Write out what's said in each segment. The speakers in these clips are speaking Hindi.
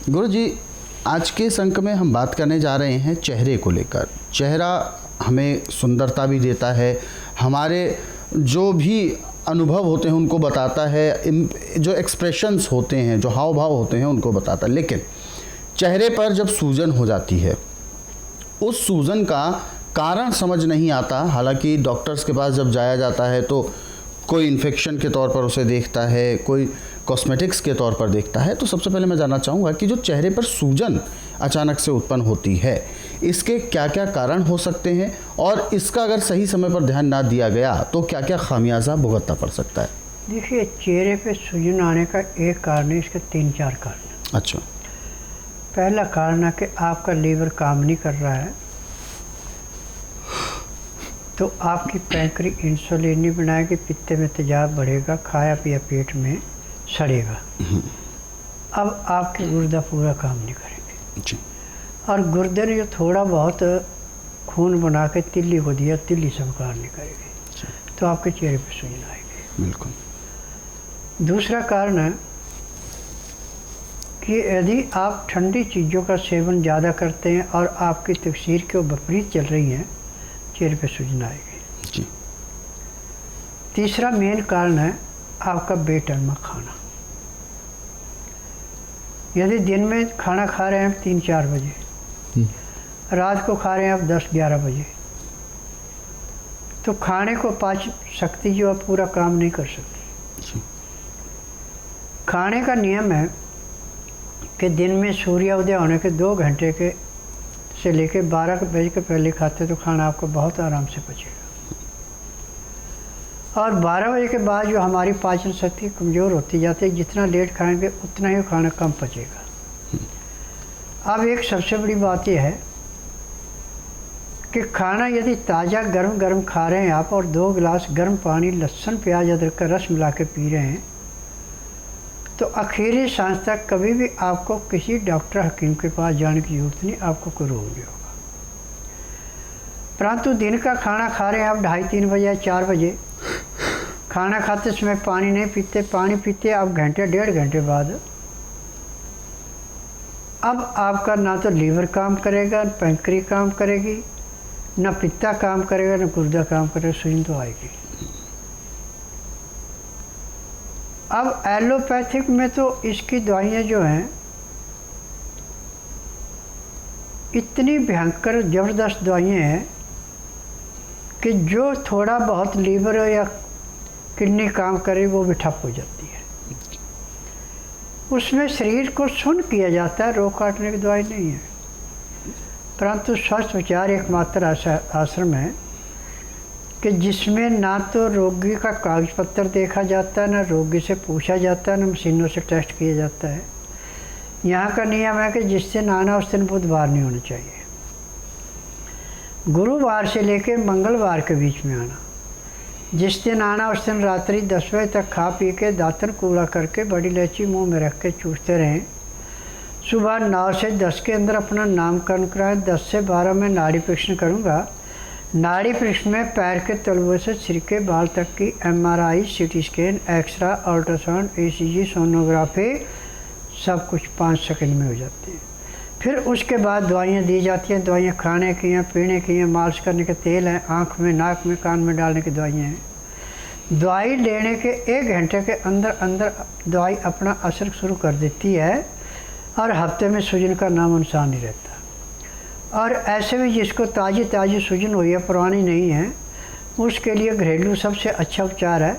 गुरु जी, आज के इस अंक में हम बात करने जा रहे हैं चेहरे को लेकर। चेहरा हमें सुंदरता भी देता है, हमारे जो भी अनुभव होते हैं उनको बताता है, जो एक्सप्रेशंस होते हैं, जो हाव भाव होते हैं उनको बताता है। लेकिन चेहरे पर जब सूजन हो जाती है, उस सूजन का कारण समझ नहीं आता। हालांकि डॉक्टर्स के पास जब जाया जाता है तो कोई इन्फेक्शन के तौर पर उसे देखता है, कोई कॉस्मेटिक्स के तौर पर देखता है। तो सबसे पहले मैं जानना चाहूँगा कि जो चेहरे पर सूजन अचानक से उत्पन्न होती है, इसके क्या क्या कारण हो सकते हैं, और इसका अगर सही समय पर ध्यान ना दिया गया तो क्या क्या खामियाजा भुगतना पड़ सकता है? देखिए, चेहरे पे सूजन आने का एक कारण है, इसके 3-4 कारण। अच्छा। पहला कारण है कि आपका लीवर काम नहीं कर रहा है, तो आपकी पैंक्री इंसुलिन नहीं बनाएगी, पित्ते में तेजाब बढ़ेगा, खाया पिया पेट में सड़ेगा। अब आपके गुर्दा पूरा काम नहीं करेंगे जी। और गुर्दे ने जो थोड़ा बहुत खून बना के तिल्ली को दिया, तिल्ली स्वीकार नहीं करेगी, तो आपके चेहरे पे सूजन आएगी। बिल्कुल। दूसरा कारण है कि यदि आप ठंडी चीज़ों का सेवन ज़्यादा करते हैं और आपकी तकसीर के विपरीत चल रही हैं, चेहरे पे सूजन आएगी। जी। तीसरा मेन कारण है आपका बेटरमा खाना। यदि दिन में खाना खा रहे हैं 3-4 बजे, रात को खा रहे हैं आप 10-11 बजे, तो खाने को पाचन शक्ति जो है पूरा काम नहीं कर सकती। जी। खाने का नियम है कि दिन में सूर्योदय होने के 2 घंटे के से लेकर 12 बजे के पहले खाते तो खाना आपको बहुत आराम से पचेगा, और 12 बजे के बाद जो हमारी पाचन शक्ति कमज़ोर होती जाती है, जितना लेट खाएंगे उतना ही खाना कम पचेगा। अब एक सबसे बड़ी बात यह है कि खाना यदि ताज़ा गर्म गर्म खा रहे हैं आप और 2 गिलास गर्म पानी, लहसुन प्याज अदरक का रस मिला के पी रहे हैं, तो आखिरी सांस तक कभी भी आपको किसी डॉक्टर हकीम के पास जाने की ज़रूरत नहीं, आपको कोई रोग नहीं होगा। परंतु दिन का खाना खा रहे हैं आप 2:30-3 बजे या 4 बजे, खाना खाते समय पानी नहीं पीते, पानी पीते आप घंटे 1.5 घंटे बाद, अब आपका ना तो लीवर काम करेगा, न पैंक्री काम करेगी, न पित्ता काम करेगा, न गुर्दा काम करेगा, सूजन तो आएगी। अब एलोपैथिक में तो इसकी दवाइयाँ जो हैं इतनी भयंकर ज़बरदस्त दवाइयाँ हैं कि जो थोड़ा बहुत लीवर या किडनी काम करे वो भी ठप हो जाती है। उसमें शरीर को सुन्न किया जाता है, रोग काटने की दवाई नहीं है। परंतु स्वस्थ विचार एकमात्र आश्रम है कि जिसमें ना तो रोगी का कागज पत्र देखा जाता है, ना रोगी से पूछा जाता है, ना मशीनों से टेस्ट किया जाता है। यहाँ का नियम है कि जिस दिन आना उस दिन बुधवार नहीं होना चाहिए, गुरुवार से लेकर मंगलवार के बीच में आना। जिस दिन आना उस दिन रात्रि 10 बजे तक खा पी के दातन कूड़ा करके बड़ी इलायची मुंह में रख के चूसते रहें। सुबह 9 से 10 के अंदर अपना नामकरण कराएं। 10 से 12 में नाड़ी परीक्षण करूँगा। नाड़ी परीक्षण में पैर के तलुए से सिर के बाल तक की MRI, CT scan, x-ray, ultrasound, ECG, sonography सब कुछ 5 सेकंड में हो जाती है। फिर उसके बाद दवाइयाँ दी जाती हैं। दवाइयाँ खाने की हैं, पीने की हैं, मालिश करने के तेल हैं, आँख में, नाक में, कान में डालने की दवाइयाँ हैं। दवाई लेने के 1 घंटे के अंदर अंदर दवाई अपना असर शुरू कर देती है और हफ्ते में सूजन का नाम निशान नहीं रहता। और ऐसे भी जिसको ताज़ी सूजन हुई है, पुरानी नहीं है, उसके लिए घरेलू सबसे अच्छा उपचार है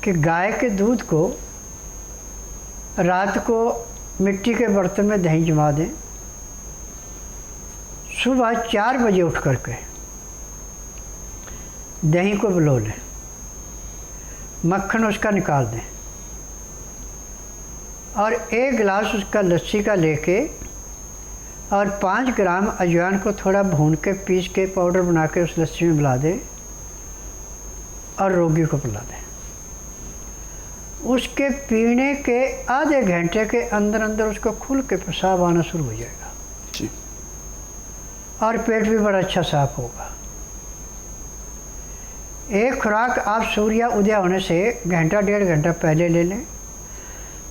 कि गाय के दूध को रात को मिट्टी के बर्तन में दही जमा दें। सुबह 4 बजे उठ करके दही को बिलो लें, मक्खन उसका निकाल दें और 1 गिलास उसका लस्सी का लेके और 5 ग्राम अजवाइन को थोड़ा भून के पीस के पाउडर बना के उस लस्सी में मिला दें और रोगी को पिला दें। उसके पीने के आधे घंटे के अंदर अंदर उसको खुल के पेशाब आना शुरू हो जाएगा जी। और पेट भी बड़ा अच्छा साफ होगा। एक खुराक आप सूर्य उदय होने से घंटा 1.5 घंटा पहले ले लें।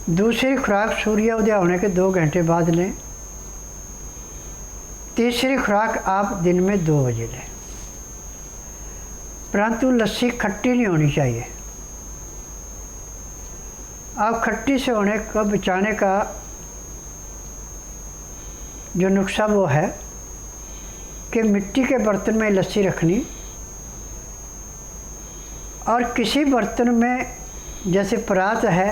दूसरी खुराक सूर्योदय होने के 2 घंटे बाद लें। तीसरी खुराक आप दिन में 2 बजे लें। परंतु लस्सी खट्टी नहीं होनी चाहिए। आप खट्टी से होने को बचाने का जो नुस्खा वो है कि मिट्टी के बर्तन में लस्सी रखनी और किसी बर्तन में जैसे परात है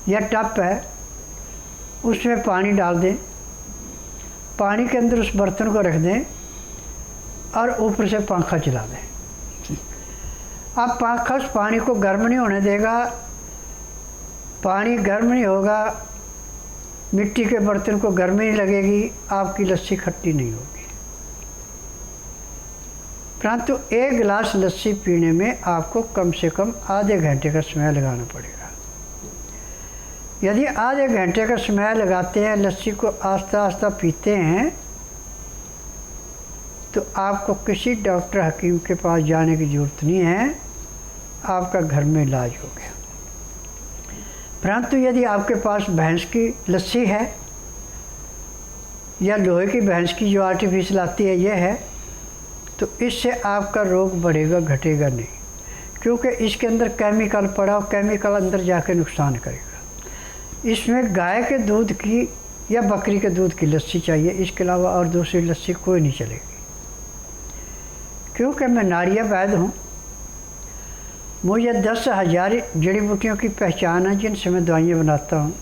या टप है उसमें पानी डाल दें, पानी के अंदर उस बर्तन को रख दें और ऊपर से पंखा चला दें। अब पंखा उस पानी को गर्म नहीं होने देगा, पानी गर्म नहीं होगा, मिट्टी के बर्तन को गर्मी नहीं लगेगी, आपकी लस्सी खट्टी नहीं होगी। परंतु 1 गिलास लस्सी पीने में आपको कम से कम आधे घंटे का समय लगाना पड़ेगा। यदि आधे घंटे का समय लगाते हैं, लस्सी को आस्ता आस्ता पीते हैं, तो आपको किसी डॉक्टर हकीम के पास जाने की ज़रूरत नहीं है, आपका घर में इलाज हो गया। परंतु यदि आपके पास भैंस की लस्सी है या लोहे की भैंस की जो आर्टिफिशियल आती है ये है, तो इससे आपका रोग बढ़ेगा घटेगा नहीं, क्योंकि इसके अंदर केमिकल पड़ा और केमिकल अंदर जाके नुकसान करेगा। इसमें गाय के दूध की या बकरी के दूध की लस्सी चाहिए, इसके अलावा और दूसरी लस्सी कोई नहीं चलेगी। क्योंकि मैं नाड़िया वैद्य हूँ, मुझे 10,000 जड़ी बूटियों की पहचान है जिनसे मैं दवाइयाँ बनाता हूँ।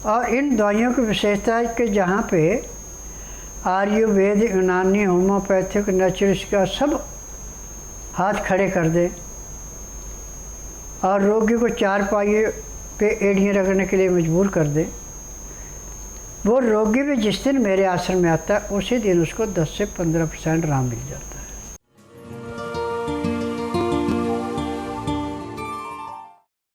और इन दवाइयों की विशेषता है कि जहाँ पे आयुर्वेद, यूनानी, होम्योपैथिक, नेचुरल्स का सब हाथ खड़े कर दे और रोगी को 4 पाइयों पे एड़ियाँ रगड़ने के लिए मजबूर कर दे, वो रोगी भी जिस दिन मेरे आश्रम में आता है उसी दिन उसको 10 से 15% आराम मिल जाता है।